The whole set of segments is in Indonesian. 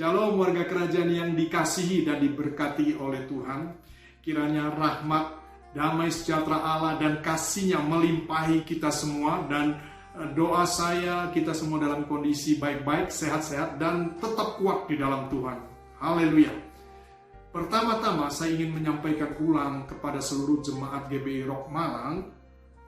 Shalom warga kerajaan yang dikasihi dan diberkati oleh Tuhan. Kiranya rahmat, damai sejahtera Allah dan kasih-Nya melimpahi kita semua. Dan doa saya, kita semua dalam kondisi baik-baik, sehat-sehat dan tetap kuat di dalam Tuhan. Haleluya. Pertama-tama saya ingin menyampaikan ulang kepada seluruh jemaat GBI Rock Malang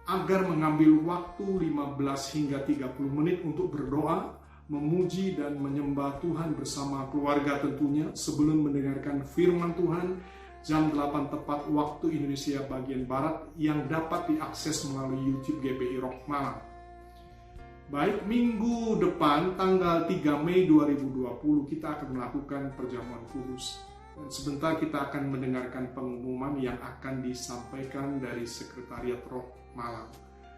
agar mengambil waktu 15 hingga 30 menit untuk berdoa, memuji dan menyembah Tuhan bersama keluarga tentunya sebelum mendengarkan firman Tuhan jam 8 tepat waktu Indonesia bagian Barat yang dapat diakses melalui YouTube GBI Rock Malang. Baik, minggu depan tanggal 3 Mei 2020 kita akan melakukan perjamuan kudus. Dan sebentar kita akan mendengarkan pengumuman yang akan disampaikan dari Sekretariat Rock Malang.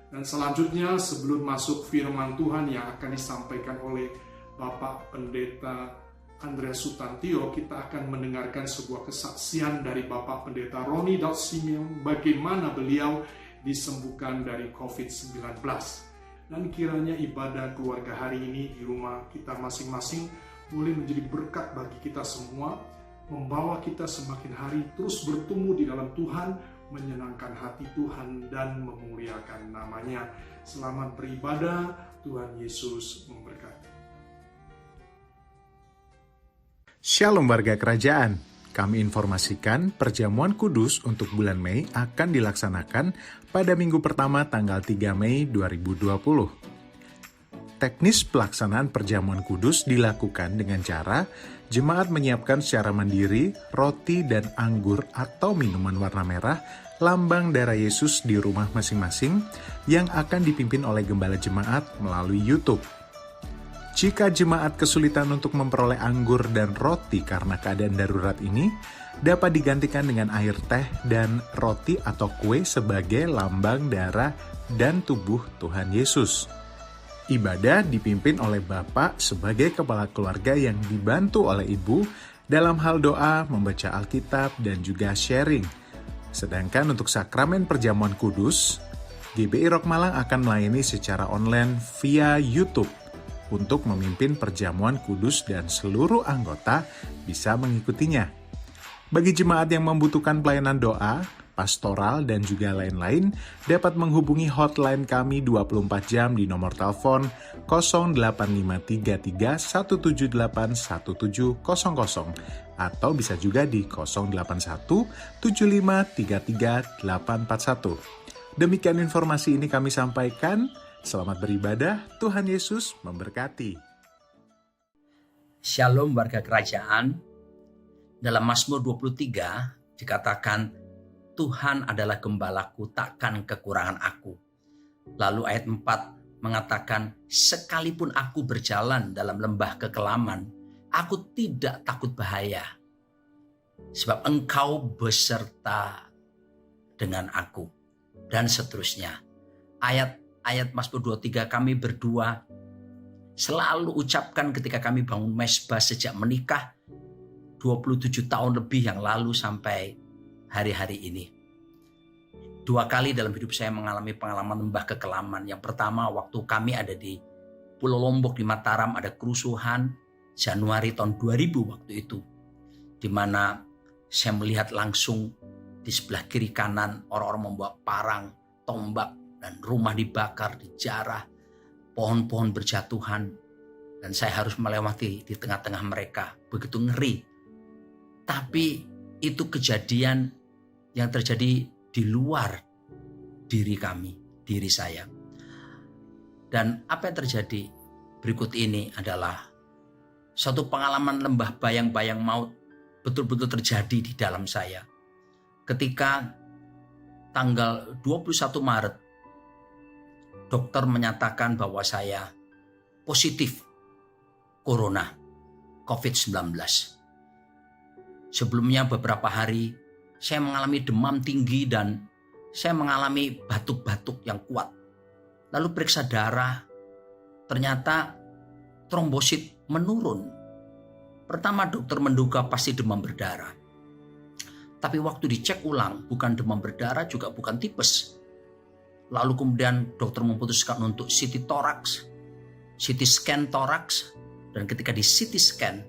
Dan selanjutnya sebelum masuk firman Tuhan yang akan disampaikan oleh Bapak Pendeta Andreas Sutantio, kita akan mendengarkan sebuah kesaksian dari Bapak Pendeta Roni Dalsimian bagaimana beliau disembuhkan dari COVID-19. Dan kiranya ibadah keluarga hari ini di rumah kita masing-masing boleh menjadi berkat bagi kita semua, membawa kita semakin hari terus bertumbuh di dalam Tuhan, menyenangkan hati Tuhan dan memuliakan namanya. Selamat beribadah, Tuhan Yesus memberkati. Shalom warga kerajaan, kami informasikan perjamuan kudus untuk bulan Mei akan dilaksanakan pada minggu pertama tanggal 3 Mei 2020. Teknis pelaksanaan perjamuan kudus dilakukan dengan cara jemaat menyiapkan secara mandiri roti dan anggur atau minuman warna merah lambang darah Yesus di rumah masing-masing yang akan dipimpin oleh gembala jemaat melalui YouTube. Jika jemaat kesulitan untuk memperoleh anggur dan roti karena keadaan darurat ini, dapat digantikan dengan air teh dan roti atau kue sebagai lambang darah dan tubuh Tuhan Yesus. Ibadah dipimpin oleh Bapak sebagai kepala keluarga yang dibantu oleh Ibu dalam hal doa, membaca Alkitab, dan juga sharing. Sedangkan untuk sakramen perjamuan kudus, GBI Rock Malang akan melayani secara online via YouTube untuk memimpin perjamuan kudus dan seluruh anggota bisa mengikutinya. Bagi jemaat yang membutuhkan pelayanan doa, pastoral, dan juga lain-lain, dapat menghubungi hotline kami 24 jam di nomor telepon 085331781700 atau bisa juga di 0817533841. Demikian informasi ini kami sampaikan. Selamat beribadah, Tuhan Yesus memberkati. Shalom warga kerajaan. Dalam Mazmur 23 dikatakan, Tuhan adalah gembalaku, takkan kekurangan aku. Lalu ayat 4 mengatakan, sekalipun aku berjalan dalam lembah kekelaman, aku tidak takut bahaya. Sebab engkau beserta dengan aku. Dan seterusnya. Ayat Mazmur 23 kami berdua selalu ucapkan ketika kami bangun mezbah sejak menikah 27 tahun lebih yang lalu sampai hari-hari ini. 2 kali dalam hidup saya mengalami pengalaman lembah kekelaman. Yang pertama waktu kami ada di Pulau Lombok di Mataram, ada kerusuhan Januari tahun 2000 waktu itu. Di mana saya melihat langsung di sebelah kiri kanan orang-orang membawa parang, tombak, dan rumah dibakar, dijarah, pohon-pohon berjatuhan. Dan saya harus melewati di tengah-tengah mereka. Begitu ngeri. Tapi itu kejadian yang terjadi di luar diri kami, diri saya. Dan apa yang terjadi berikut ini adalah suatu pengalaman lembah bayang-bayang maut betul-betul terjadi di dalam saya. Ketika tanggal 21 Maret, dokter menyatakan bahwa saya positif corona, COVID-19. Sebelumnya beberapa hari saya mengalami demam tinggi dan saya mengalami batuk-batuk yang kuat. Lalu periksa darah, ternyata trombosit menurun. Pertama dokter menduga pasti demam berdarah. Tapi waktu dicek ulang, bukan demam berdarah juga bukan tipes. Lalu kemudian dokter memutuskan untuk CT scan toraks. Dan ketika di CT scan,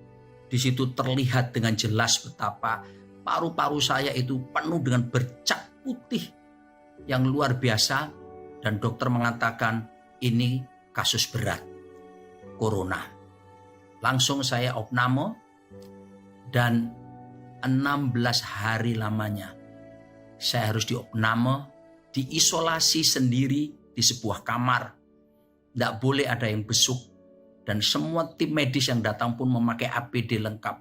Di situ terlihat dengan jelas betapa paru-paru saya itu penuh dengan bercak putih yang luar biasa. Dan dokter mengatakan ini kasus berat, corona. Langsung saya opname dan 16 hari lamanya saya harus diopname, diisolasi sendiri di sebuah kamar. Tidak boleh ada yang besuk. Dan semua tim medis yang datang pun memakai APD lengkap.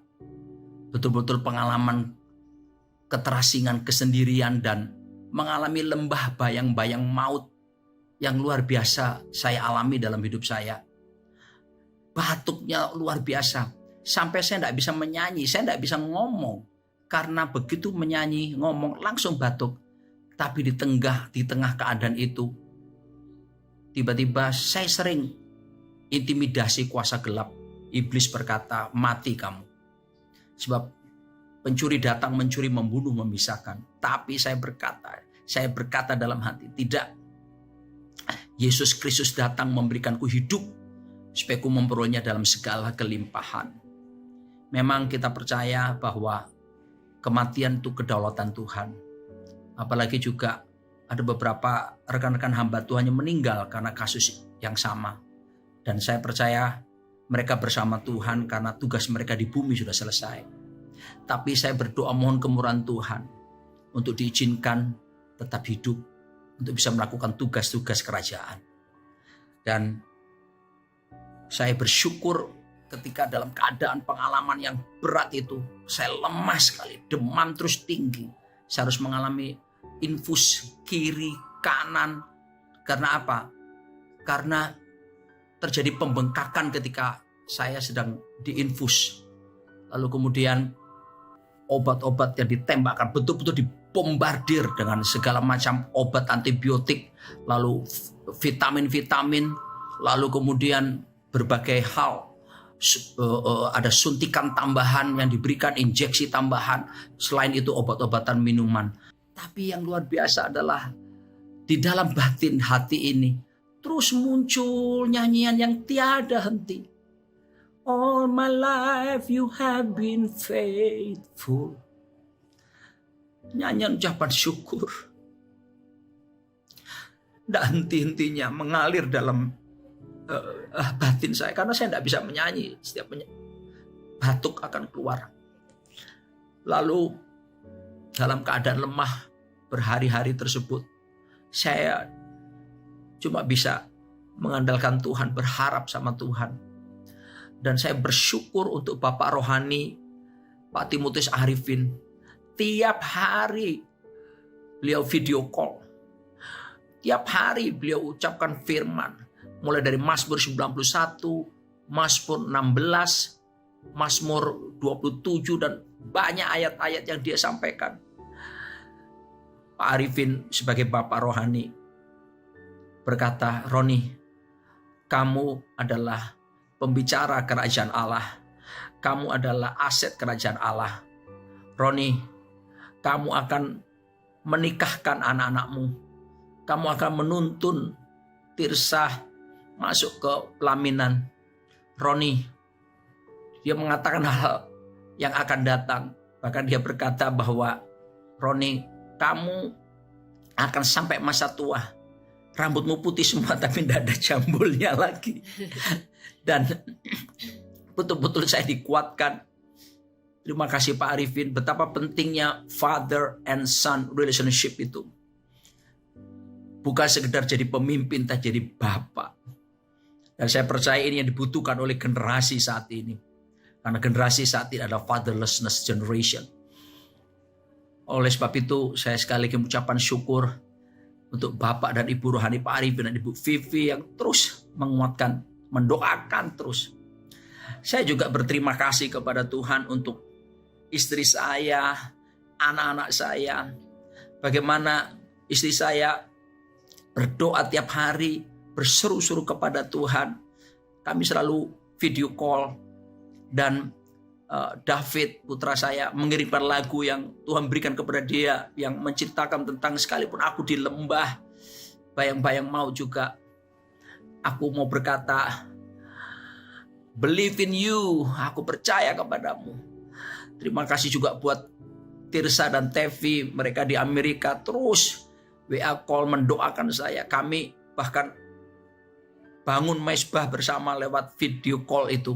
Betul-betul pengalaman keterasingan, kesendirian, dan mengalami lembah bayang-bayang maut yang luar biasa saya alami dalam hidup saya. Batuknya luar biasa. Sampai saya tidak bisa menyanyi, saya tidak bisa ngomong. Karena begitu menyanyi, ngomong langsung batuk. Tapi di tengah keadaan itu, tiba-tiba saya sering intimidasi kuasa gelap. Iblis berkata, mati kamu. Sebab pencuri datang mencuri, membunuh, memisahkan. Tapi saya berkata dalam hati, tidak. Yesus Kristus datang memberikanku hidup supaya ku memperolehnya dalam segala kelimpahan. Memang kita percaya bahwa kematian itu kedaulatan Tuhan. Apalagi juga ada beberapa rekan-rekan hamba Tuhan yang meninggal karena kasus yang sama. Dan saya percaya mereka bersama Tuhan karena tugas mereka di bumi sudah selesai. Tapi saya berdoa mohon kemurahan Tuhan untuk diizinkan tetap hidup, untuk bisa melakukan tugas-tugas kerajaan. Dan saya bersyukur ketika dalam keadaan pengalaman yang berat itu, saya lemah sekali, demam terus tinggi. Saya harus mengalami infus kiri, kanan. Karena apa? Karena terjadi pembengkakan ketika saya sedang diinfus. Lalu kemudian obat-obat yang ditembakkan betul-betul dibombardir dengan segala macam obat antibiotik, lalu vitamin-vitamin, lalu kemudian berbagai hal. Ada suntikan tambahan yang diberikan, injeksi tambahan, selain itu obat-obatan minuman. Tapi yang luar biasa adalah di dalam batin hati ini terus muncul nyanyian yang tiada henti. All my life you have been faithful. Nyanyian ucapan syukur. Tidak henti-hentinya mengalir dalam batin saya. Karena saya tidak bisa menyanyi. Setiap batuk akan keluar. Lalu dalam keadaan lemah berhari-hari tersebut, saya cuma bisa mengandalkan Tuhan, berharap sama Tuhan. Dan saya bersyukur untuk Bapak Rohani, Pak Timotius Arifin. Tiap hari beliau video call. Tiap hari beliau ucapkan firman. Mulai dari Mazmur 91, Mazmur 16, Mazmur 27, dan banyak ayat-ayat yang dia sampaikan. Pak Arifin sebagai Bapak Rohani berkata, Roni, kamu adalah pembicara kerajaan Allah. Kamu adalah aset kerajaan Allah. Roni, kamu akan menikahkan anak-anakmu. Kamu akan menuntun Tirsa masuk ke pelaminan. Roni, dia mengatakan hal yang akan datang. Bahkan dia berkata bahwa Roni, kamu akan sampai masa tua. Rambutmu putih semua tapi tidak ada jambulnya lagi. Dan betul-betul saya dikuatkan. Terima kasih Pak Arifin. Betapa pentingnya father and son relationship itu. Bukan sekedar jadi pemimpin, tapi jadi bapak. Dan saya percaya ini yang dibutuhkan oleh generasi saat ini. Karena generasi saat ini adalah fatherlessness generation. Oleh sebab itu saya sekali lagi mengucapkan syukur untuk Bapak dan Ibu Rohani Pak Arifin dan Ibu Vivi yang terus menguatkan, mendoakan terus. Saya juga berterima kasih kepada Tuhan untuk istri saya, anak-anak saya. Bagaimana istri saya berdoa tiap hari, berseru-seru kepada Tuhan. Kami selalu video call. Dan David putra saya mengirimkan lagu yang Tuhan berikan kepada dia, yang menceritakan tentang sekalipun aku di lembah bayang-bayang maut juga, aku mau berkata, believe in you, aku percaya kepadamu. Terima kasih juga buat Tirsa dan Tevi, mereka di Amerika terus WA call mendoakan saya. Kami bahkan bangun mesbah bersama lewat video call itu.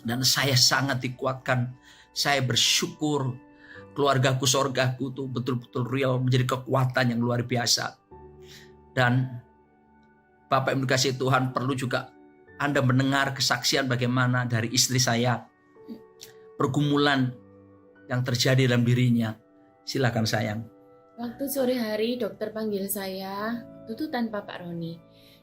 Dan saya sangat dikuatkan. Saya bersyukur keluargaku, sorgaku itu betul-betul real, menjadi kekuatan yang luar biasa. Dan Bapak yang dikasihi Tuhan, perlu juga Anda mendengar kesaksian bagaimana dari istri saya, pergumulan yang terjadi dalam dirinya. Silakan sayang. Waktu sore hari dokter panggil saya, itu tanpa Pak Roni.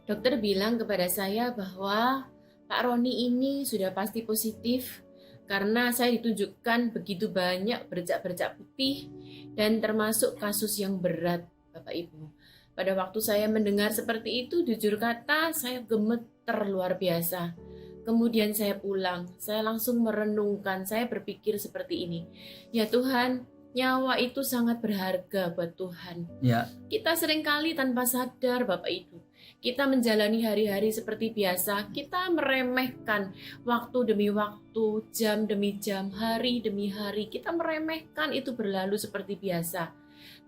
Dokter bilang kepada saya bahwa Pak Roni ini sudah pasti positif karena saya ditunjukkan begitu banyak bercak-bercak putih dan termasuk kasus yang berat, Bapak Ibu. Pada waktu saya mendengar seperti itu, jujur kata saya gemeter luar biasa. Kemudian saya pulang, saya langsung merenungkan, saya berpikir seperti ini. Ya Tuhan, nyawa itu sangat berharga buat Tuhan. Ya. Kita seringkali tanpa sadar Bapak Ibu, kita menjalani hari-hari seperti biasa, kita meremehkan waktu demi waktu, jam demi jam, hari demi hari, kita meremehkan itu berlalu seperti biasa.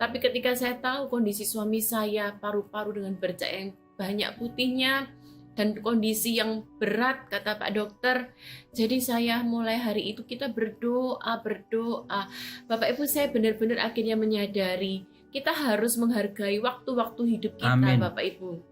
Tapi ketika saya tahu kondisi suami saya, paru-paru dengan bercak yang banyak putihnya, dan kondisi yang berat, kata Pak Dokter. Jadi saya mulai hari itu kita berdoa. Bapak Ibu, saya benar-benar akhirnya menyadari kita harus menghargai waktu-waktu hidup kita. Amin. Bapak Ibu.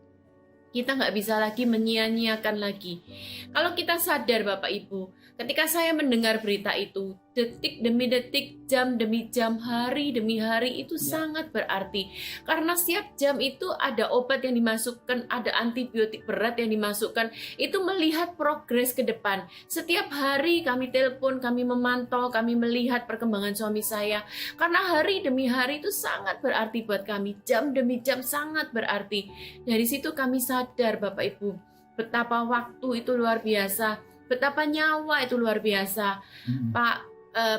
Kita nggak bisa lagi menyia-nyiakan lagi. Kalau kita sadar Bapak Ibu, ketika saya mendengar berita itu, detik demi detik, jam demi jam, hari demi hari itu sangat berarti. Karena setiap jam itu ada obat yang dimasukkan, ada antibiotik berat yang dimasukkan. Itu melihat progres ke depan. Setiap hari kami telepon, kami memantau, kami melihat perkembangan suami saya. Karena hari demi hari itu sangat berarti buat kami. Jam demi jam sangat berarti. Dari situ kami sadar Bapak Ibu, betapa waktu itu luar biasa, betapa nyawa itu luar biasa. Pak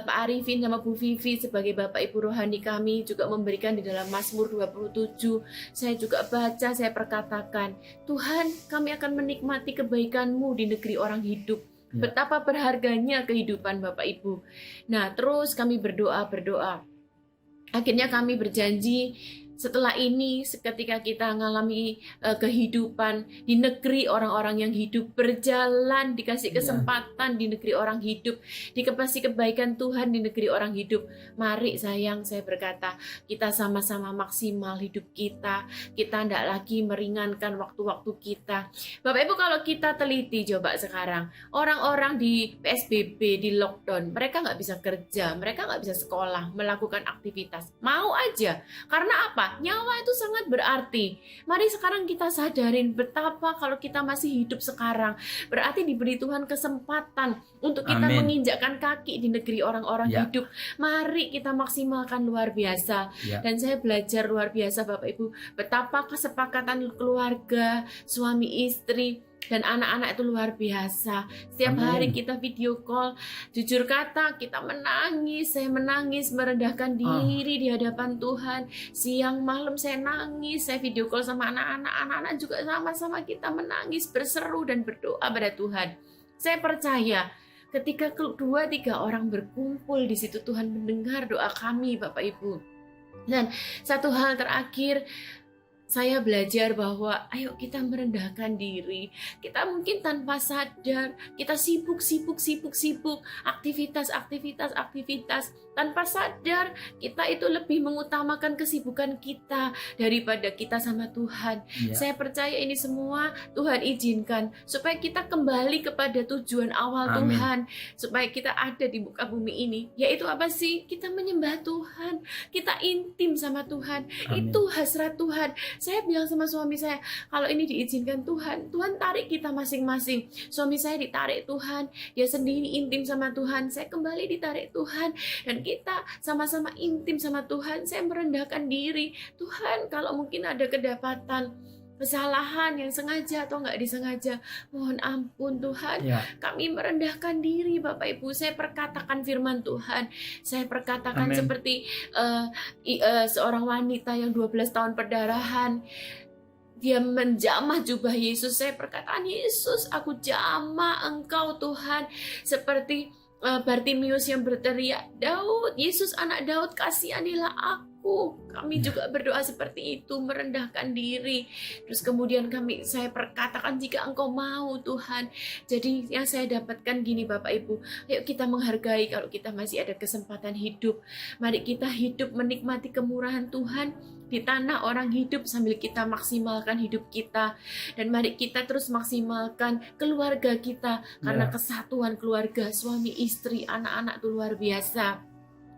Arifin sama Bu Vivi sebagai Bapak Ibu rohani kami juga memberikan di dalam Mazmur 27. Saya juga baca, saya perkatakan, Tuhan, kami akan menikmati kebaikan-Mu di negeri orang hidup. Betapa berharganya kehidupan Bapak Ibu. Nah, terus kami berdoa. Akhirnya kami berjanji, setelah ini, ketika kita mengalami kehidupan di negeri orang-orang yang hidup, berjalan, dikasih kesempatan di negeri orang hidup, dikasih kebaikan Tuhan di negeri orang hidup. Mari sayang, saya berkata, kita sama-sama maksimal hidup kita tidak lagi meringankan waktu-waktu kita. Bapak Ibu, kalau kita teliti coba sekarang, orang-orang di PSBB, di lockdown, mereka nggak bisa kerja, mereka nggak bisa sekolah, melakukan aktivitas. Mau aja, karena apa? Nyawa itu sangat berarti. Mari sekarang kita sadarin betapa kalau kita masih hidup sekarang, berarti diberi Tuhan kesempatan untuk kita menginjakkan kaki di negeri orang-orang hidup. Mari kita maksimalkan luar biasa. Dan saya belajar luar biasa Bapak Ibu, betapa kesepakatan keluarga, suami istri dan anak-anak itu luar biasa. Setiap hari kita video call, jujur kata kita menangis, saya menangis, merendahkan diri di hadapan Tuhan. Siang malam saya nangis, saya video call sama anak-anak juga sama-sama kita menangis, berseru dan berdoa pada Tuhan. Saya percaya ketika 2-3 orang berkumpul di situ, Tuhan mendengar doa kami Bapak Ibu. Dan satu hal terakhir, saya belajar bahwa ayo kita merendahkan diri. Kita mungkin tanpa sadar, kita sibuk, aktivitas. Tanpa sadar, kita itu lebih mengutamakan kesibukan kita daripada kita sama Tuhan. Saya percaya ini semua Tuhan izinkan supaya kita kembali kepada tujuan awal Tuhan. Supaya kita ada di muka bumi ini. Yaitu apa sih? Kita menyembah Tuhan. Kita intim sama Tuhan. Itu hasrat Tuhan. Saya bilang sama suami saya, kalau ini diizinkan Tuhan tarik kita masing-masing. Suami saya ditarik Tuhan, dia sendiri intim sama Tuhan, saya kembali ditarik Tuhan, dan kita sama-sama intim sama Tuhan. Saya merendahkan diri, Tuhan kalau mungkin ada kedapatan kesalahan yang sengaja atau nggak disengaja, mohon ampun Tuhan. Kami merendahkan diri Bapak Ibu. Saya perkatakan firman Tuhan. Saya perkatakan seperti seorang wanita yang 12 tahun perdarahan. dia menjamah jubah Yesus. Saya perkataan, Yesus, aku jamah Engkau Tuhan. Seperti Bartimius yang berteriak, Daud, Yesus anak Daud, kasihanilah aku. Kami juga berdoa seperti itu, merendahkan diri. Terus kemudian saya perkatakan, jika Engkau mau Tuhan. Jadi yang saya dapatkan gini Bapak Ibu, ayo kita menghargai kalau kita masih ada kesempatan hidup. Mari kita hidup menikmati kemurahan Tuhan di tanah orang hidup sambil kita maksimalkan hidup kita. Dan mari kita terus maksimalkan keluarga kita, karena kesatuan keluarga, suami, istri, anak-anak itu luar biasa.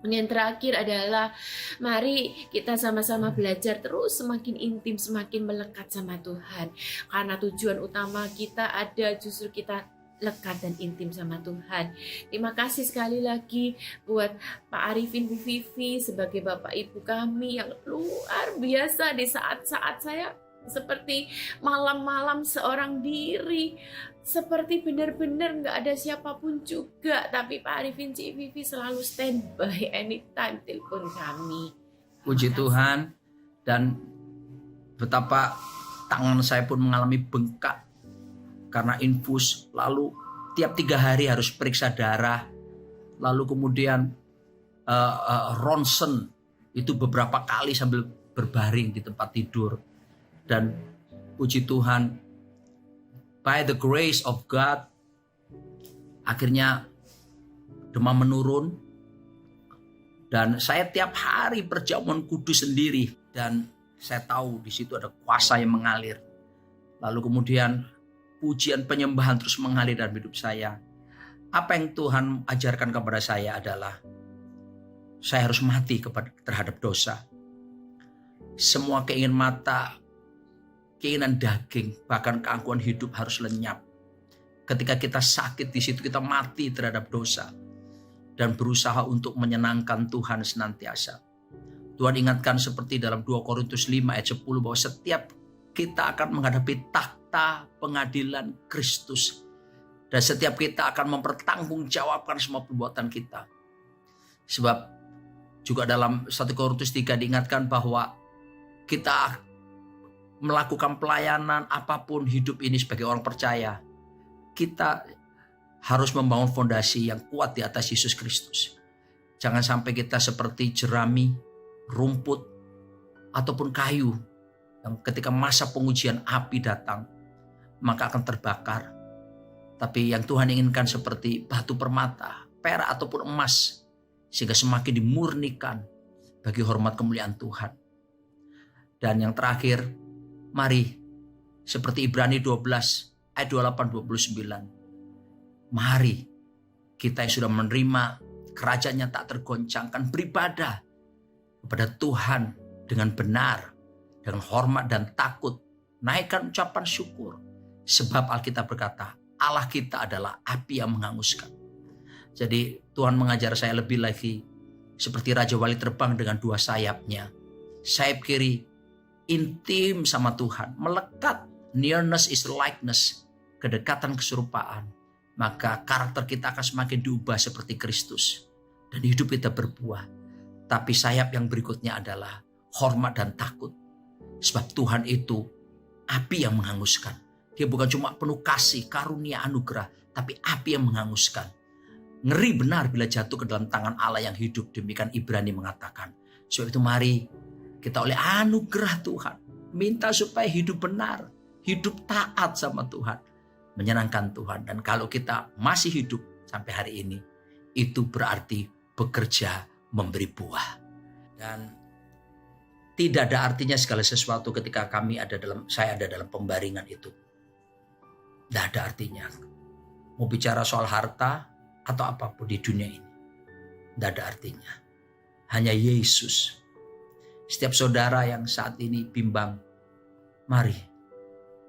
Dan yang terakhir adalah mari kita sama-sama belajar terus semakin intim, semakin melekat sama Tuhan. Karena tujuan utama kita ada justru kita lekat dan intim sama Tuhan. Terima kasih sekali lagi buat Pak Arifin, Bu Vivi sebagai Bapak Ibu kami yang luar biasa di saat-saat saya seperti malam-malam seorang diri, seperti benar-benar nggak ada siapapun juga, tapi Pak Arifin, Cik Vivi selalu standby anytime telepon kami. Puji Tuhan. Dan betapa tangan saya pun mengalami bengkak karena infus, lalu tiap 3 hari harus periksa darah, lalu kemudian ronsen itu beberapa kali sambil berbaring di tempat tidur. Dan puji Tuhan, by the grace of God, akhirnya demam menurun, dan saya tiap hari perjamuan kudus sendiri, dan saya tahu di situ ada kuasa yang mengalir. Lalu kemudian pujian penyembahan terus mengalir dalam hidup saya. Apa yang Tuhan ajarkan kepada saya adalah saya harus mati terhadap dosa. Semua keinginan mata, keinginan daging, bahkan keangkuhan hidup harus lenyap. Ketika kita sakit, di situ kita mati terhadap dosa dan berusaha untuk menyenangkan Tuhan senantiasa. Tuhan ingatkan seperti dalam 2 Korintus 5 ayat 10 bahwa setiap kita akan menghadapi takhta pengadilan Kristus. Dan setiap kita akan mempertanggungjawabkan semua perbuatan kita. Sebab juga dalam 1 Korintus 3 diingatkan bahwa kita melakukan pelayanan apapun hidup ini sebagai orang percaya, kita harus membangun fondasi yang kuat di atas Yesus Kristus. Jangan sampai kita seperti jerami, rumput, ataupun kayu yang ketika masa pengujian api datang, maka akan terbakar. Tapi yang Tuhan inginkan seperti batu permata, perak ataupun emas, sehingga semakin dimurnikan bagi hormat kemuliaan Tuhan. Dan yang terakhir, mari seperti Ibrani 12 ayat 28-29. Mari kita yang sudah menerima kerajaannya tak tergoncangkan, beribadah kepada Tuhan dengan benar, dengan hormat dan takut. Naikkan ucapan syukur. Sebab Alkitab berkata, Allah kita adalah api yang menghanguskan. Jadi Tuhan mengajar saya lebih lagi seperti Raja Wali terbang dengan 2 sayapnya. Sayap kiri intim sama Tuhan, melekat. Nearness is likeness, kedekatan keserupaan. Maka karakter kita akan semakin diubah seperti Kristus. Dan hidup kita berbuah. Tapi sayap yang berikutnya adalah hormat dan takut. Sebab Tuhan itu api yang menghanguskan. Dia bukan cuma penuh kasih, karunia, anugerah, tapi api yang menghanguskan. Ngeri benar bila jatuh ke dalam tangan Allah yang hidup. Demikian Ibrani mengatakan. Sebab itu mari kita oleh anugerah Tuhan minta supaya hidup benar, hidup taat sama Tuhan, menyenangkan Tuhan. Dan kalau kita masih hidup sampai hari ini, itu berarti bekerja memberi buah. Dan tidak ada artinya segala sesuatu ketika saya ada dalam pembaringan itu. Tidak ada artinya. Mau bicara soal harta atau apapun di dunia ini, tidak ada artinya. Hanya Yesus. Setiap saudara yang saat ini bimbang, mari.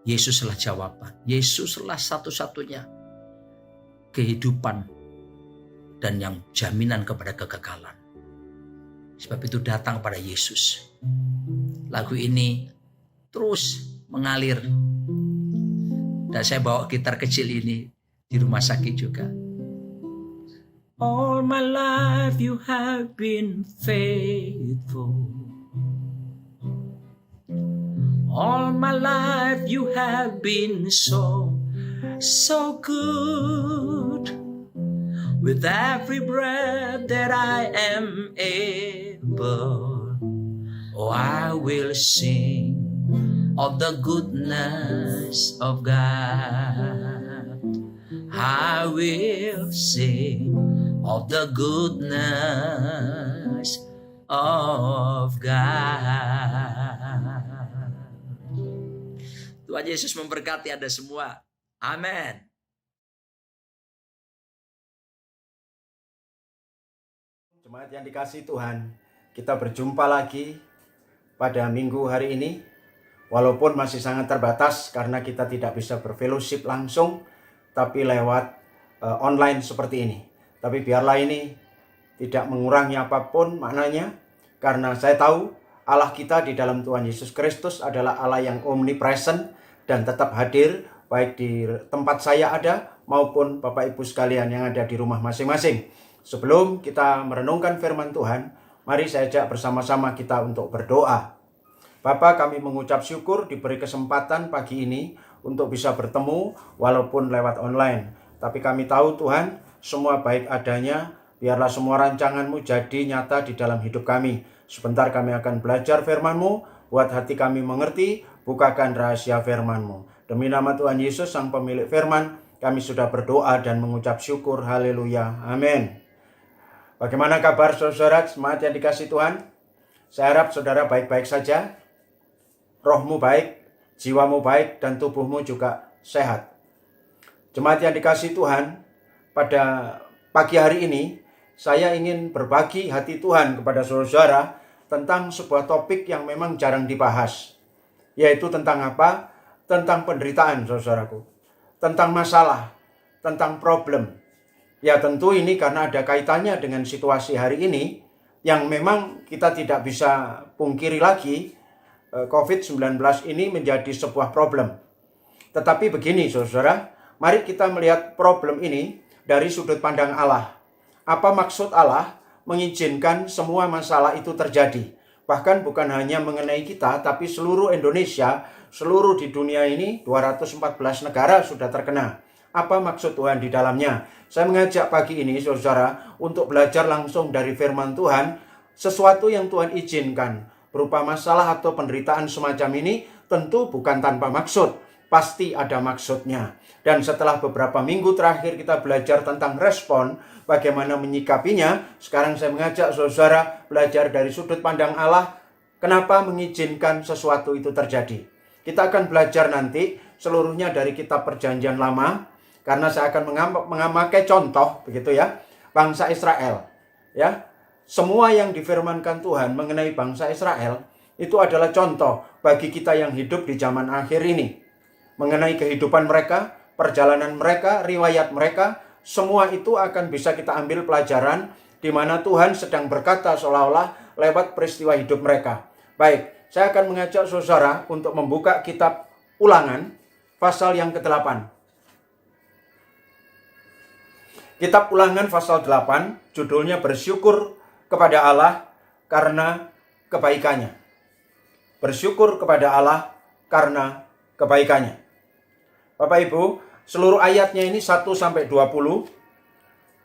Yesuslah jawaban. Yesuslah satu-satunya kehidupan dan yang jaminan kepada kekekalan. Sebab itu datang pada Yesus. Lagu ini terus mengalir. Dan saya bawa gitar kecil ini di rumah sakit juga. All my life you have been faithful. All my life you have been so good. With every breath that I am able, oh, I will sing of the goodness of God. I will sing of the goodness of God. Tuhan Yesus memberkati Anda semua. Amin. Jemaat yang dikasihi Tuhan, kita berjumpa lagi pada minggu hari ini. Walaupun masih sangat terbatas karena kita tidak bisa berfellowship langsung, tapi lewat online seperti ini. Tapi biarlah ini tidak mengurangi apapun maknanya, karena saya tahu Allah kita di dalam Tuhan Yesus Kristus adalah Allah yang omnipresent dan tetap hadir, baik di tempat saya ada maupun Bapak Ibu sekalian yang ada di rumah masing-masing. Sebelum kita merenungkan firman Tuhan, mari saya ajak bersama-sama kita untuk berdoa. Bapa, kami mengucap syukur diberi kesempatan pagi ini untuk bisa bertemu walaupun lewat online. Tapi kami tahu Tuhan, semua baik adanya, biarlah semua rancangan-Mu jadi nyata di dalam hidup kami. Sebentar kami akan belajar firman-Mu, buat hati kami mengerti, bukakan rahasia firman-Mu. Demi nama Tuhan Yesus, Sang Pemilik firman, kami sudah berdoa dan mengucap syukur. Haleluya. Amin. Bagaimana kabar saudara jemaat yang dikasihi Tuhan? Saya harap saudara baik-baik saja. Rohmu baik, jiwamu baik, dan tubuhmu juga sehat. Jemaat yang dikasihi Tuhan, pada pagi hari ini saya ingin berbagi hati Tuhan kepada saudara tentang sebuah topik yang memang jarang dibahas. Yaitu tentang apa? Tentang penderitaan, saudaraku. Tentang masalah, tentang problem. Ya tentu ini karena ada kaitannya dengan situasi hari ini yang memang kita tidak bisa pungkiri lagi, COVID-19 ini menjadi sebuah problem. Tetapi begini saudara, mari kita melihat problem ini dari sudut pandang Allah. Apa maksud Allah mengizinkan semua masalah itu terjadi? Bahkan bukan hanya mengenai kita, tapi seluruh Indonesia, seluruh di dunia ini, 214 negara sudah terkena. Apa maksud Tuhan di dalamnya? Saya mengajak pagi ini saudara untuk belajar langsung dari firman Tuhan. Sesuatu yang Tuhan izinkan berupa masalah atau penderitaan semacam ini tentu bukan tanpa maksud. Pasti ada maksudnya. Dan setelah beberapa minggu terakhir kita belajar tentang respon, bagaimana menyikapinya, sekarang saya mengajak saudara belajar dari sudut pandang Allah. Kenapa mengizinkan sesuatu itu terjadi? Kita akan belajar nanti seluruhnya dari kitab Perjanjian Lama. Karena saya akan memakai contoh, begitu ya, bangsa Israel. Ya, semua yang difirmankan Tuhan mengenai bangsa Israel itu adalah contoh bagi kita yang hidup di zaman akhir ini. Mengenai kehidupan mereka, perjalanan mereka, riwayat mereka, semua itu akan bisa kita ambil pelajaran di mana Tuhan sedang berkata seolah-olah lewat peristiwa hidup mereka. Baik, saya akan mengajak saudara untuk membuka kitab Ulangan pasal yang ke-8. Kitab Ulangan pasal 8, judulnya Bersyukur kepada Allah karena kebaikannya. Bersyukur kepada Allah karena kebaikannya. Bapak Ibu, seluruh ayatnya ini 1-20,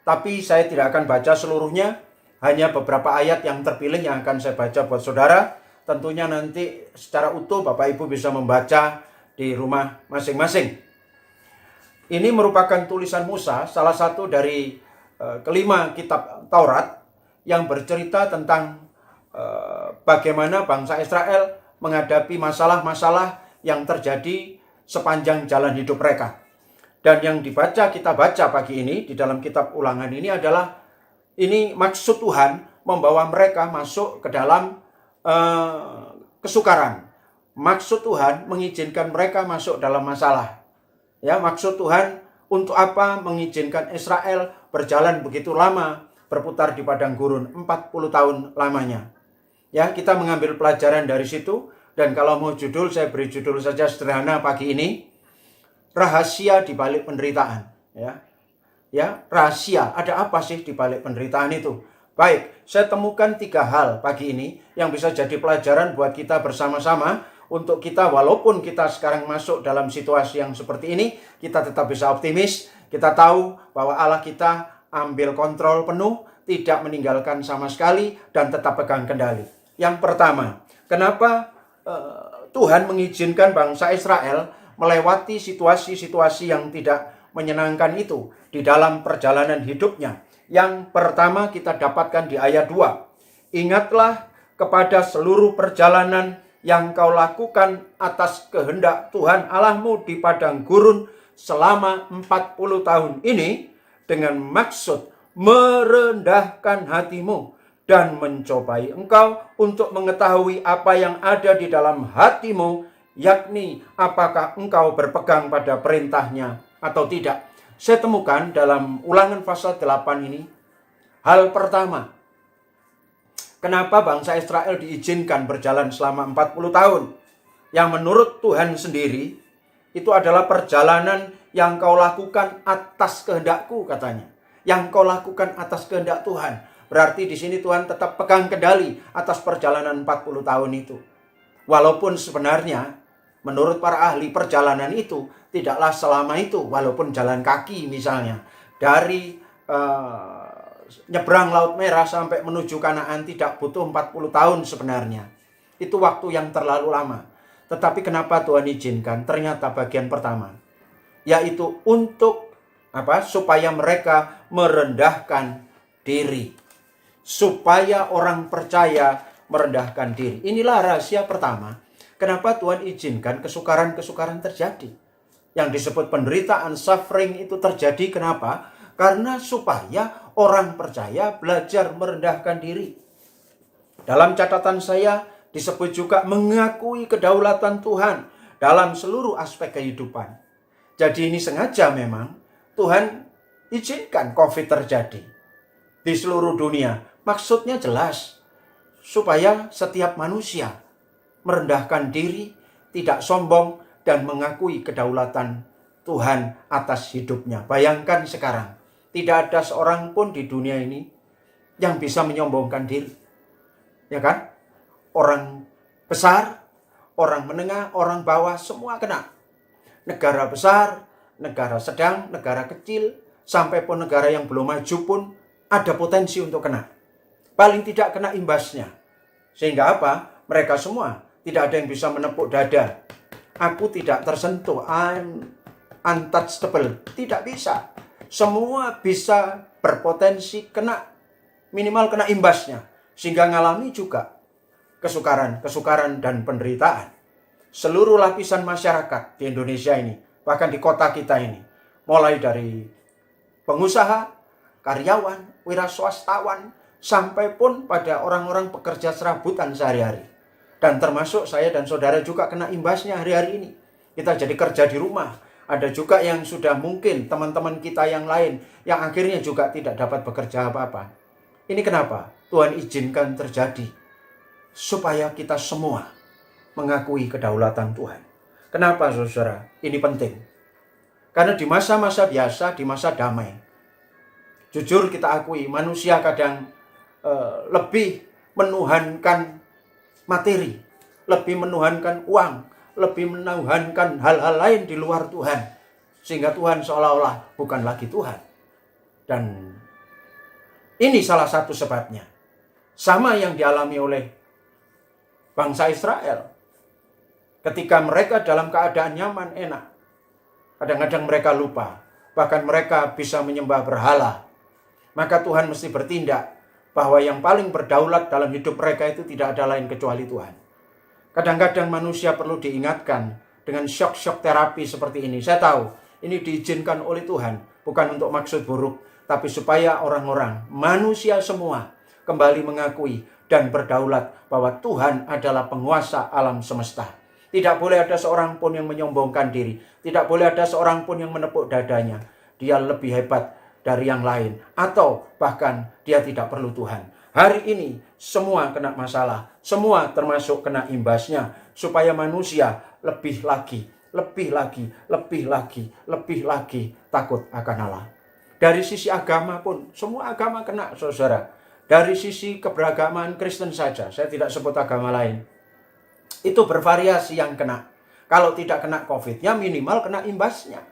tapi saya tidak akan baca seluruhnya, hanya beberapa ayat yang terpilih yang akan saya baca buat saudara. Tentunya nanti secara utuh Bapak Ibu bisa membaca di rumah masing-masing. Ini merupakan tulisan Musa, salah satu dari kelima kitab Taurat yang bercerita tentang bagaimana bangsa Israel menghadapi masalah-masalah yang terjadi sepanjang jalan hidup mereka. Dan yang kita baca pagi ini di dalam kitab Ulangan ini adalah ini maksud Tuhan membawa mereka masuk ke dalam kesukaran. Maksud Tuhan mengizinkan mereka masuk dalam masalah. Ya, maksud Tuhan untuk apa mengizinkan Israel berjalan begitu lama, berputar di padang gurun 40 tahun lamanya. Ya, kita mengambil pelajaran dari situ. Dan kalau mau judul, saya beri judul saja sederhana pagi ini, rahasia di balik penderitaan. Ya, rahasia. Ada apa sih di balik penderitaan itu? Baik, saya temukan 3 hal pagi ini yang bisa jadi pelajaran buat kita bersama-sama untuk kita, walaupun kita sekarang masuk dalam situasi yang seperti ini, kita tetap bisa optimis. Kita tahu bahwa Allah kita ambil kontrol penuh, tidak meninggalkan sama sekali, dan tetap pegang kendali. Yang pertama, kenapa Tuhan mengizinkan bangsa Israel melewati situasi-situasi yang tidak menyenangkan itu di dalam perjalanan hidupnya? Yang pertama kita dapatkan di ayat 2. Ingatlah kepada seluruh perjalanan yang kau lakukan atas kehendak Tuhan Allahmu di padang gurun selama 40 tahun ini, dengan maksud merendahkan hatimu dan mencobai engkau untuk mengetahui apa yang ada di dalam hatimu, yakni apakah engkau berpegang pada perintahnya atau tidak. Saya temukan dalam Ulangan pasal 8 ini, hal pertama, kenapa bangsa Israel diizinkan berjalan selama 40 tahun? Yang menurut Tuhan sendiri, itu adalah perjalanan yang kau lakukan atas kehendakku, katanya. Yang kau lakukan atas kehendak Tuhan. Berarti di sini Tuhan tetap pegang kendali atas perjalanan 40 tahun itu. Walaupun sebenarnya menurut para ahli perjalanan itu tidaklah selama itu, walaupun jalan kaki misalnya. Dari nyebrang Laut Merah sampai menuju Kanaan tidak butuh 40 tahun sebenarnya. Itu waktu yang terlalu lama. Tetapi kenapa Tuhan izinkan? Ternyata bagian pertama, yaitu untuk supaya mereka merendahkan diri. Supaya orang percaya merendahkan diri. Inilah rahasia pertama. Kenapa Tuhan izinkan kesukaran-kesukaran terjadi? Yang disebut penderitaan, suffering itu terjadi. Kenapa? Karena supaya orang percaya belajar merendahkan diri. Dalam catatan saya disebut juga mengakui kedaulatan Tuhan dalam seluruh aspek kehidupan. Jadi ini sengaja memang Tuhan izinkan COVID terjadi di seluruh dunia. Maksudnya jelas, supaya setiap manusia merendahkan diri, tidak sombong, dan mengakui kedaulatan Tuhan atas hidupnya. Bayangkan sekarang, tidak ada seorang pun di dunia ini yang bisa menyombongkan diri. Ya kan? Orang besar, orang menengah, orang bawah, semua kena. Negara besar, negara sedang, negara kecil, sampai pun negara yang belum maju pun ada potensi untuk kena. Paling tidak kena imbasnya. Sehingga apa? Mereka semua tidak ada yang bisa menepuk dada. Aku tidak tersentuh, I'm untouchable. Tidak bisa. Semua bisa berpotensi kena, minimal kena imbasnya. Sehingga ngalami juga kesukaran dan penderitaan. Seluruh lapisan masyarakat di Indonesia ini, bahkan di kota kita ini, mulai dari pengusaha, karyawan, wiraswastawan, sampai pun pada orang-orang pekerja serabutan sehari-hari. Dan termasuk saya dan saudara juga kena imbasnya hari-hari ini. Kita jadi kerja di rumah. Ada juga yang sudah mungkin teman-teman kita yang lain yang akhirnya juga tidak dapat bekerja apa-apa. Ini kenapa Tuhan izinkan terjadi? Supaya kita semua mengakui kedaulatan Tuhan. Kenapa saudara? Ini penting. Karena di masa-masa biasa, di masa damai, jujur kita akui manusia kadang lebih menuhankan materi, lebih menuhankan uang, lebih menuhankan hal-hal lain di luar Tuhan. Sehingga Tuhan seolah-olah bukan lagi Tuhan. Dan ini salah satu sebabnya. Sama yang dialami oleh bangsa Israel. Ketika mereka dalam keadaan nyaman, enak, kadang-kadang mereka lupa. Bahkan mereka bisa menyembah berhala. Maka Tuhan mesti bertindak bahwa yang paling berdaulat dalam hidup mereka itu tidak ada lain kecuali Tuhan. Kadang-kadang manusia perlu diingatkan dengan shock-shock terapi seperti ini. Saya tahu ini diizinkan oleh Tuhan, bukan untuk maksud buruk, tapi supaya orang-orang, manusia semua kembali mengakui dan berdaulat bahwa Tuhan adalah penguasa alam semesta. Tidak boleh ada seorang pun yang menyombongkan diri. Tidak boleh ada seorang pun yang menepuk dadanya. Dia lebih hebat dari yang lain. Atau bahkan dia tidak perlu Tuhan. Hari ini semua kena masalah. Semua termasuk kena imbasnya. Supaya manusia lebih lagi takut akan Allah. Dari sisi agama pun, semua agama kena saudara. Dari sisi keberagaman Kristen saja, saya tidak sebut agama lain. Itu bervariasi yang kena. Kalau tidak kena COVID-nya, minimal kena imbasnya.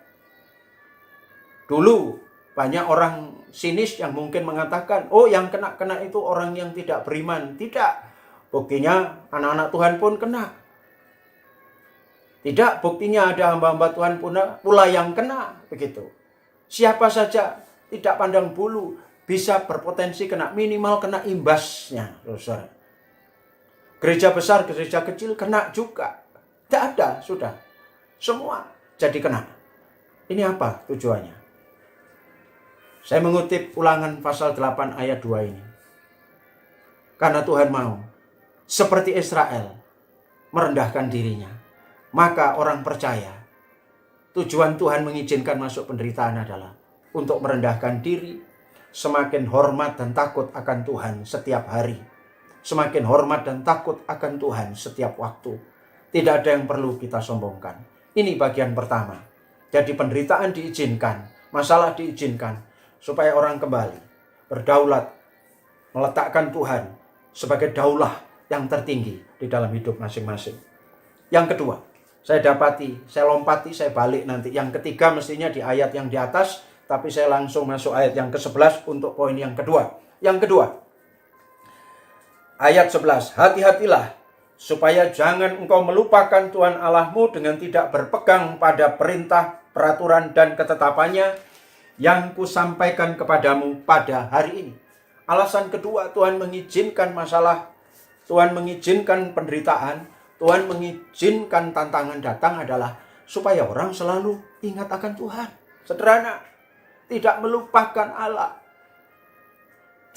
Dulu banyak orang sinis yang mungkin mengatakan, oh yang kena itu orang yang tidak beriman. Tidak. Buktinya anak-anak Tuhan pun kena. Tidak, buktinya ada hamba-hamba Tuhan pula yang kena. Begitu. Siapa saja, tidak pandang bulu, bisa berpotensi kena, minimal kena imbasnya. Saudara. Gereja besar, gereja kecil kena juga. Tidak ada, sudah. Semua jadi kena. Ini apa tujuannya? Saya mengutip Ulangan pasal 8 ayat 2 ini. Karena Tuhan mau, seperti Israel, merendahkan dirinya. Maka orang percaya, tujuan Tuhan mengizinkan masuk penderitaan adalah untuk merendahkan diri, semakin hormat dan takut akan Tuhan setiap hari. Semakin hormat dan takut akan Tuhan setiap waktu. Tidak ada yang perlu kita sombongkan. Ini bagian pertama. Jadi penderitaan diizinkan, masalah diizinkan, supaya orang kembali berdaulat, meletakkan Tuhan sebagai daulah yang tertinggi di dalam hidup masing-masing. Yang kedua, saya lompati, saya balik nanti. Yang ketiga mestinya di ayat yang di atas, tapi saya langsung masuk ayat yang ke-11 untuk poin yang kedua. Yang kedua, ayat 11, hati-hatilah supaya jangan engkau melupakan Tuhan Allahmu dengan tidak berpegang pada perintah, peraturan, dan ketetapannya yang kusampaikan kepadamu pada hari ini. Alasan kedua, Tuhan mengizinkan masalah, Tuhan mengizinkan penderitaan, Tuhan mengizinkan tantangan datang adalah supaya orang selalu ingat akan Tuhan. Sederhana, tidak melupakan Allah.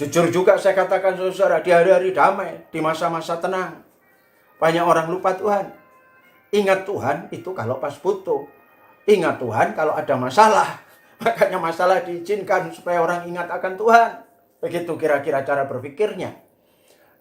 Jujur juga saya katakan saudara, di hari-hari damai, di masa-masa tenang, banyak orang lupa Tuhan. Ingat Tuhan itu kalau pas butuh. Ingat Tuhan kalau ada masalah. Makanya masalah diizinkan supaya orang ingat akan Tuhan. Begitu kira-kira cara berpikirnya.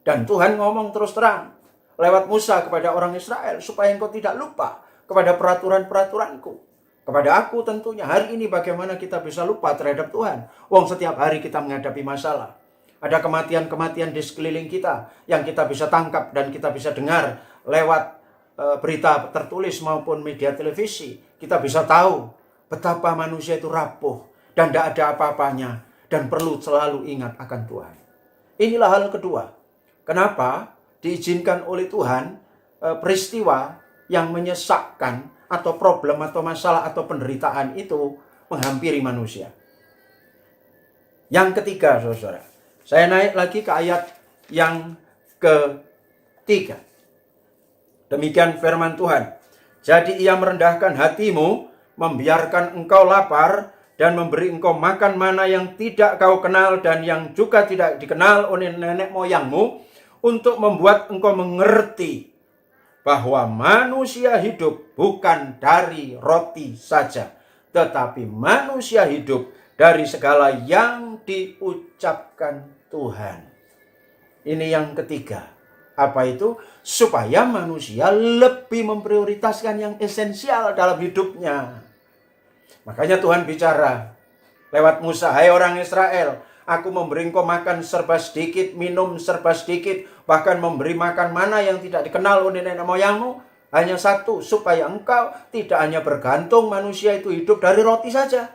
Dan Tuhan ngomong terus terang lewat Musa kepada orang Israel, supaya engkau tidak lupa kepada peraturan-peraturanku. Kepada aku tentunya. Hari ini bagaimana kita bisa lupa terhadap Tuhan? Wong setiap hari kita menghadapi masalah. Ada kematian-kematian di sekeliling kita yang kita bisa tangkap dan kita bisa dengar lewat berita tertulis maupun media televisi. Kita bisa tahu betapa manusia itu rapuh dan tidak ada apa-apanya dan perlu selalu ingat akan Tuhan. Inilah hal kedua. Kenapa diizinkan oleh Tuhan peristiwa yang menyesakkan atau problem atau masalah atau penderitaan itu menghampiri manusia. Yang ketiga, saudara, saya naik lagi ke ayat yang ketiga. Demikian firman Tuhan. Jadi ia merendahkan hatimu, membiarkan engkau lapar, dan memberi engkau makan mana yang tidak kau kenal dan yang juga tidak dikenal oleh nenek moyangmu, untuk membuat engkau mengerti bahwa manusia hidup bukan dari roti saja, tetapi manusia hidup dari segala yang diucapkan Tuhan. Ini yang ketiga. Apa itu? Supaya manusia lebih memprioritaskan yang esensial dalam hidupnya. Makanya Tuhan bicara lewat Musa, hai orang Israel, aku memberi engkau makan serba sedikit, minum serba sedikit, bahkan memberi makan mana yang tidak dikenal oleh nenek moyangmu. Hanya satu, supaya engkau tidak hanya bergantung manusia itu hidup dari roti saja,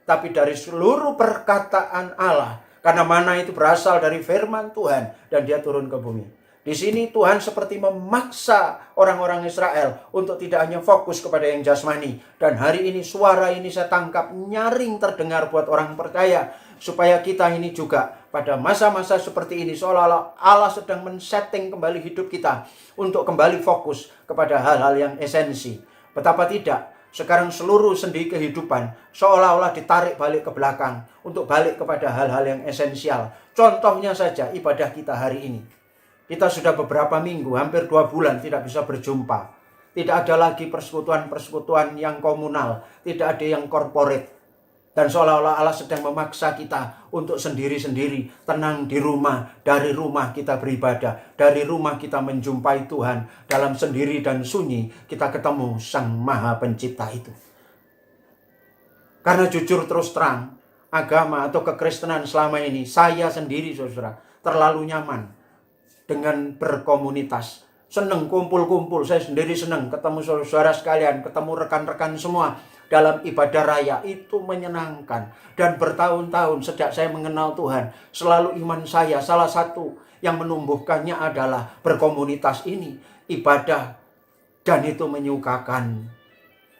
tapi dari seluruh perkataan Allah. Karena mana itu berasal dari firman Tuhan dan dia turun ke bumi. Di sini Tuhan seperti memaksa orang-orang Israel untuk tidak hanya fokus kepada yang jasmani. Dan hari ini suara ini saya tangkap nyaring terdengar buat orang percaya. Supaya kita ini juga pada masa-masa seperti ini seolah-olah Allah sedang men-setting kembali hidup kita untuk kembali fokus kepada hal-hal yang esensi. Betapa tidak, sekarang seluruh sendi kehidupan seolah-olah ditarik balik ke belakang untuk balik kepada hal-hal yang esensial. Contohnya saja ibadah kita hari ini. Kita sudah beberapa minggu, hampir 2 bulan tidak bisa berjumpa. Tidak ada lagi persekutuan-persekutuan yang komunal. Tidak ada yang korporat. Dan seolah-olah Allah sedang memaksa kita untuk sendiri-sendiri. Tenang di rumah. Dari rumah kita beribadah. Dari rumah kita menjumpai Tuhan. Dalam sendiri dan sunyi kita ketemu Sang Maha Pencipta itu. Karena jujur terus terang, agama atau kekristenan selama ini, saya sendiri saudara, terlalu nyaman dengan berkomunitas. senang kumpul-kumpul. Saya sendiri senang ketemu saudara sekalian, ketemu rekan-rekan semua dalam ibadah raya. Itu menyenangkan. Dan bertahun-tahun sejak saya mengenal Tuhan, selalu iman saya salah satu yang menumbuhkannya adalah berkomunitas ini, ibadah, dan itu menyukakan.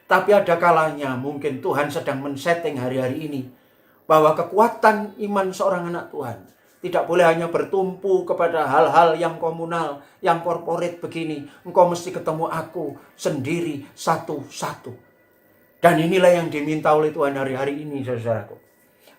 Tapi ada kalanya mungkin Tuhan sedang men-setting hari-hari ini bahwa kekuatan iman seorang anak Tuhan tidak boleh hanya bertumpu kepada hal-hal yang komunal, yang korporat begini. Engkau mesti ketemu aku sendiri satu-satu. Dan inilah yang diminta oleh Tuhan hari-hari ini, saudaraku.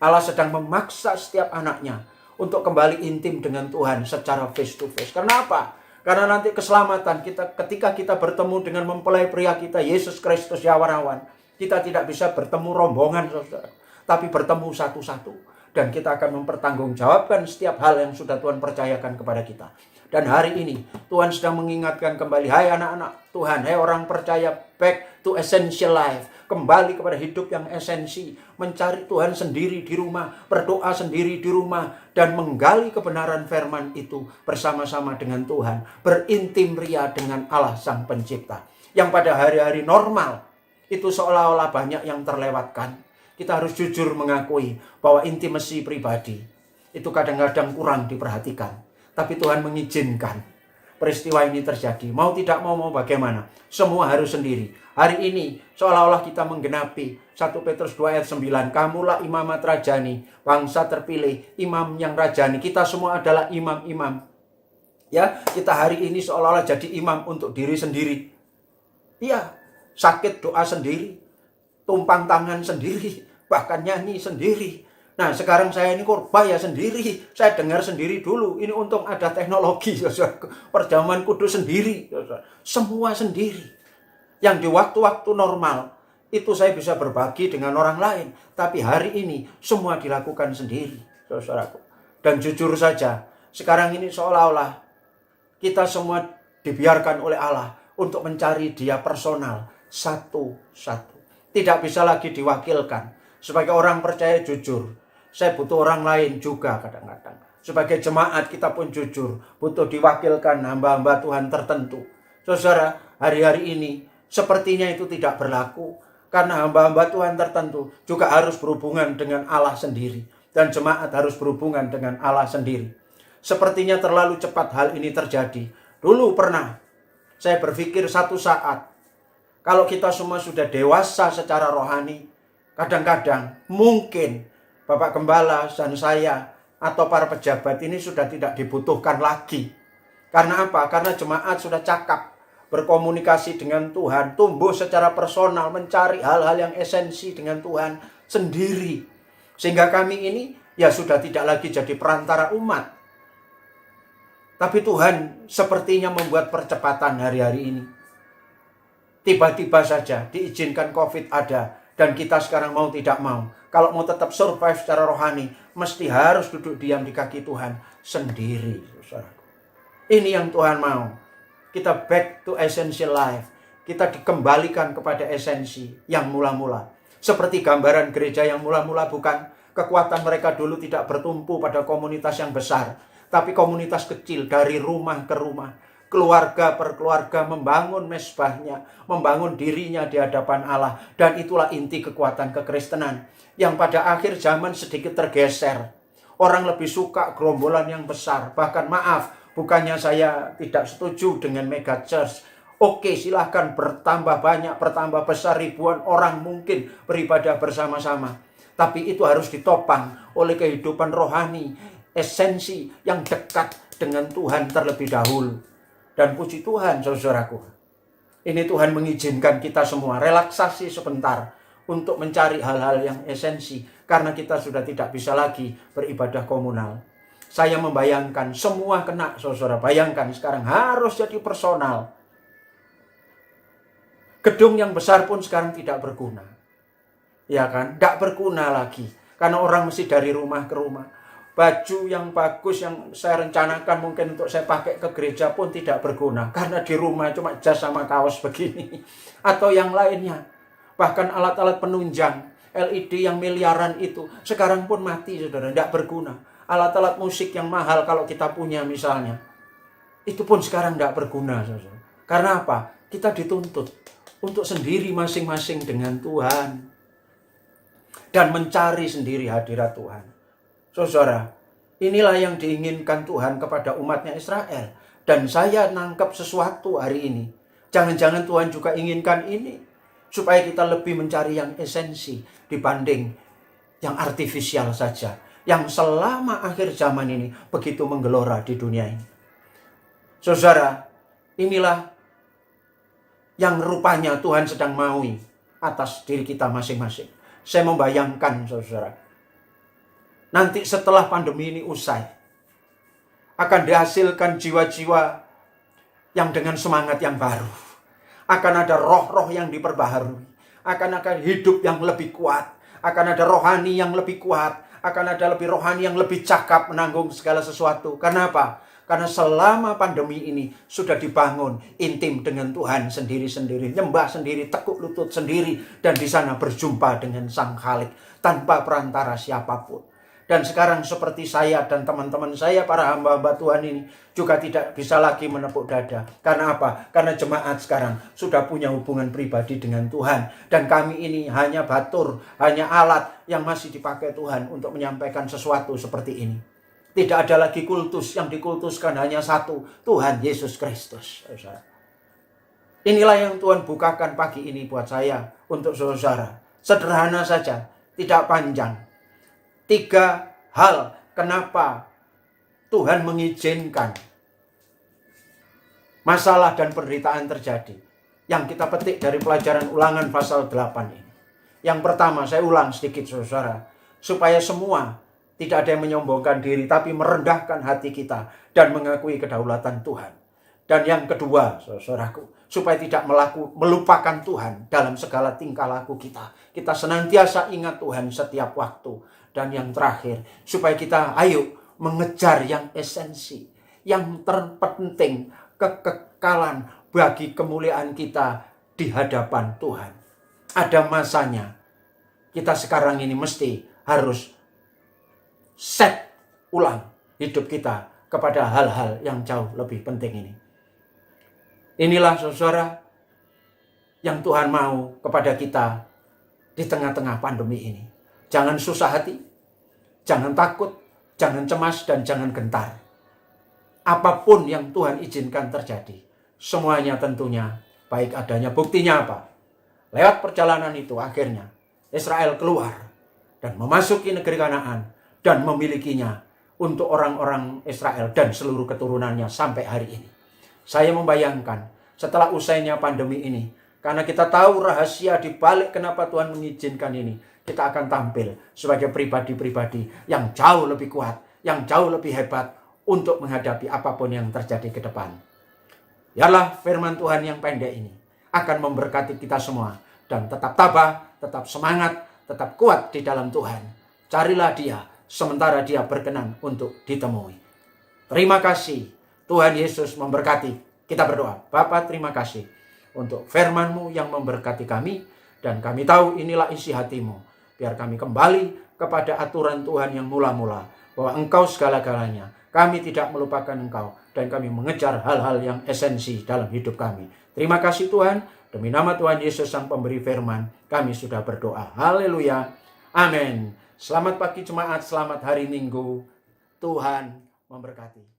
Allah sedang memaksa setiap anaknya untuk kembali intim dengan Tuhan secara face to face. Kenapa? Karena nanti keselamatan kita, ketika kita bertemu dengan mempelai pria kita, Yesus Kristus Yawarawan, kita tidak bisa bertemu rombongan, saudara, tapi bertemu satu-satu. Dan kita akan mempertanggungjawabkan setiap hal yang sudah Tuhan percayakan kepada kita. Dan hari ini Tuhan sedang mengingatkan kembali, hai anak-anak Tuhan, hai orang percaya, back to essential life. Kembali kepada hidup yang esensi, mencari Tuhan sendiri di rumah, berdoa sendiri di rumah, dan menggali kebenaran firman itu bersama-sama dengan Tuhan, berintim ria dengan Allah Sang Pencipta. Yang pada hari-hari normal itu seolah-olah banyak yang terlewatkan. Kita harus jujur mengakui bahwa intimasi pribadi itu kadang-kadang kurang diperhatikan. Tapi Tuhan mengizinkan peristiwa ini terjadi. Mau tidak mau bagaimana? Semua harus sendiri. Hari ini seolah-olah kita menggenapi 1 Petrus 2 ayat 9. Kamulah imamat rajani, bangsa terpilih, imam yang rajani. Kita semua adalah imam-imam. Ya, kita hari ini seolah-olah jadi imam untuk diri sendiri. Iya, sakit doa sendiri, tumpang tangan sendiri, bahkan nyanyi sendiri. Nah, sekarang saya ini khotbah ya sendiri. Saya dengar sendiri dulu. Ini untung ada teknologi, perjamuan kudus sendiri. Semua sendiri. Yang di waktu-waktu normal itu saya bisa berbagi dengan orang lain. Tapi hari ini semua dilakukan sendiri, saudaraku. Dan jujur saja, sekarang ini seolah-olah kita semua dibiarkan oleh Allah untuk mencari Dia personal satu-satu. Tidak bisa lagi diwakilkan. Sebagai orang percaya jujur, saya butuh orang lain juga kadang-kadang. Sebagai jemaat kita pun jujur, butuh diwakilkan hamba-hamba Tuhan tertentu. Saudara, hari-hari ini sepertinya itu tidak berlaku. Karena hamba-hamba Tuhan tertentu juga harus berhubungan dengan Allah sendiri. Dan jemaat harus berhubungan dengan Allah sendiri. Sepertinya terlalu cepat hal ini terjadi. Dulu pernah saya berpikir satu saat, kalau kita semua sudah dewasa secara rohani, kadang-kadang mungkin Bapak Gembala dan saya atau para pejabat ini sudah tidak dibutuhkan lagi. Karena apa? Karena jemaat sudah cakap berkomunikasi dengan Tuhan, tumbuh secara personal, mencari hal-hal yang esensi dengan Tuhan sendiri. Sehingga kami ini ya sudah tidak lagi jadi perantara umat. Tapi Tuhan sepertinya membuat percepatan hari-hari ini. Tiba-tiba saja diizinkan COVID ada. Dan kita sekarang mau tidak mau, kalau mau tetap survive secara rohani, mesti harus duduk diam di kaki Tuhan sendiri. Ini yang Tuhan mau. Kita back to essential life. Kita dikembalikan kepada esensi yang mula-mula. Seperti gambaran gereja yang mula-mula, bukan? Kekuatan mereka dulu tidak bertumpu pada komunitas yang besar, tapi komunitas kecil dari rumah ke rumah. Keluarga per keluarga membangun mesbahnya, membangun dirinya di hadapan Allah. Dan itulah inti kekuatan kekristenan yang pada akhir zaman sedikit tergeser. Orang lebih suka gerombolan yang besar. Bahkan maaf, bukannya saya tidak setuju dengan mega church. Oke, silahkan bertambah banyak, bertambah besar, ribuan orang mungkin beribadah bersama-sama. Tapi itu harus ditopang oleh kehidupan rohani, esensi yang dekat dengan Tuhan terlebih dahulu. Dan puji Tuhan, saudaraku, ini Tuhan mengizinkan kita semua relaksasi sebentar untuk mencari hal-hal yang esensi. Karena kita sudah tidak bisa lagi beribadah komunal. Saya membayangkan semua kena, saudara. Bayangkan sekarang harus jadi personal. Gedung yang besar pun sekarang tidak berguna. Ya kan? Tidak berguna lagi. Karena orang mesti dari rumah ke rumah. Baju yang bagus yang saya rencanakan mungkin untuk saya pakai ke gereja pun tidak berguna. Karena di rumah cuma jas sama kaos begini. Atau yang lainnya. Bahkan alat-alat penunjang LED yang miliaran itu sekarang pun mati, saudara. Tidak berguna. Alat-alat musik yang mahal kalau kita punya misalnya. itu pun sekarang tidak berguna, saudara. Karena apa? Kita dituntut untuk sendiri masing-masing dengan Tuhan dan mencari sendiri hadirat Tuhan. Saudara, inilah yang diinginkan Tuhan kepada umatnya Israel. Dan saya nangkap sesuatu hari ini. Jangan-jangan Tuhan juga inginkan ini, supaya kita lebih mencari yang esensi dibanding yang artifisial saja, yang selama akhir zaman ini begitu menggelora di dunia ini. Saudara, inilah yang rupanya Tuhan sedang maui atas diri kita masing-masing. Saya membayangkan, saudara, nanti setelah pandemi ini usai, akan dihasilkan jiwa-jiwa yang dengan semangat yang baru. Akan ada roh-roh yang diperbaharui. Akan hidup yang lebih kuat. Akan ada rohani yang lebih kuat. Akan ada lebih rohani yang lebih cakap menanggung segala sesuatu. Karena apa? Karena selama pandemi ini sudah dibangun intim dengan Tuhan sendiri-sendiri. Nyembah sendiri, tekuk lutut sendiri. Dan di sana berjumpa dengan Sang Khalik tanpa perantara siapapun. Dan sekarang seperti saya dan teman-teman saya, para hamba-hamba Tuhan ini juga tidak bisa lagi menepuk dada. Karena apa? Karena jemaat sekarang sudah punya hubungan pribadi dengan Tuhan. Dan kami ini hanya batur, hanya alat yang masih dipakai Tuhan untuk menyampaikan sesuatu seperti ini. Tidak ada lagi kultus, yang dikultuskan hanya satu, Tuhan Yesus Kristus. Inilah yang Tuhan bukakan pagi ini buat saya, untuk saudara. Sederhana saja, tidak panjang. 3 hal kenapa Tuhan mengizinkan masalah dan penderitaan terjadi, yang kita petik dari pelajaran Ulangan pasal 8 ini. Yang pertama, saya ulang sedikit saudara, supaya semua tidak ada yang menyombongkan diri, tapi merendahkan hati kita dan mengakui kedaulatan Tuhan. Dan yang kedua, saudaraku, supaya tidak melupakan Tuhan dalam segala tingkah laku kita. Kita senantiasa ingat Tuhan setiap waktu. Dan yang terakhir, supaya kita ayo mengejar yang esensi, yang terpenting, kekekalan bagi kemuliaan kita di hadapan Tuhan. Ada masanya kita sekarang ini mesti harus set ulang hidup kita kepada hal-hal yang jauh lebih penting ini. Inilah saudara yang Tuhan mau kepada kita di tengah-tengah pandemi ini. Jangan susah hati, jangan takut, jangan cemas, dan jangan gentar. Apapun yang Tuhan izinkan terjadi, semuanya tentunya baik adanya. Buktinya apa? Lewat perjalanan itu akhirnya Israel keluar dan memasuki negeri Kanaan dan memilikinya untuk orang-orang Israel dan seluruh keturunannya sampai hari ini. Saya membayangkan setelah usainya pandemi ini, karena kita tahu rahasia di balik kenapa Tuhan mengizinkan ini, kita akan tampil sebagai pribadi-pribadi yang jauh lebih kuat, yang jauh lebih hebat untuk menghadapi apapun yang terjadi ke depan. Biarlah firman Tuhan yang pendek ini akan memberkati kita semua. Dan tetap tabah, tetap semangat, tetap kuat di dalam Tuhan. Carilah Dia sementara Dia berkenan untuk ditemui. Terima kasih. Tuhan Yesus memberkati. Kita berdoa. Bapa, terima kasih untuk firman-Mu yang memberkati kami. Dan kami tahu inilah isi hati-Mu. Biar kami kembali kepada aturan Tuhan yang mula-mula. Bahwa Engkau segala-galanya. Kami tidak melupakan Engkau. Dan kami mengejar hal-hal yang esensi dalam hidup kami. Terima kasih Tuhan. Demi nama Tuhan Yesus Sang Pemberi Firman. Kami sudah berdoa. Haleluya. Amin. Selamat pagi jemaat. Selamat hari Minggu. Tuhan memberkati.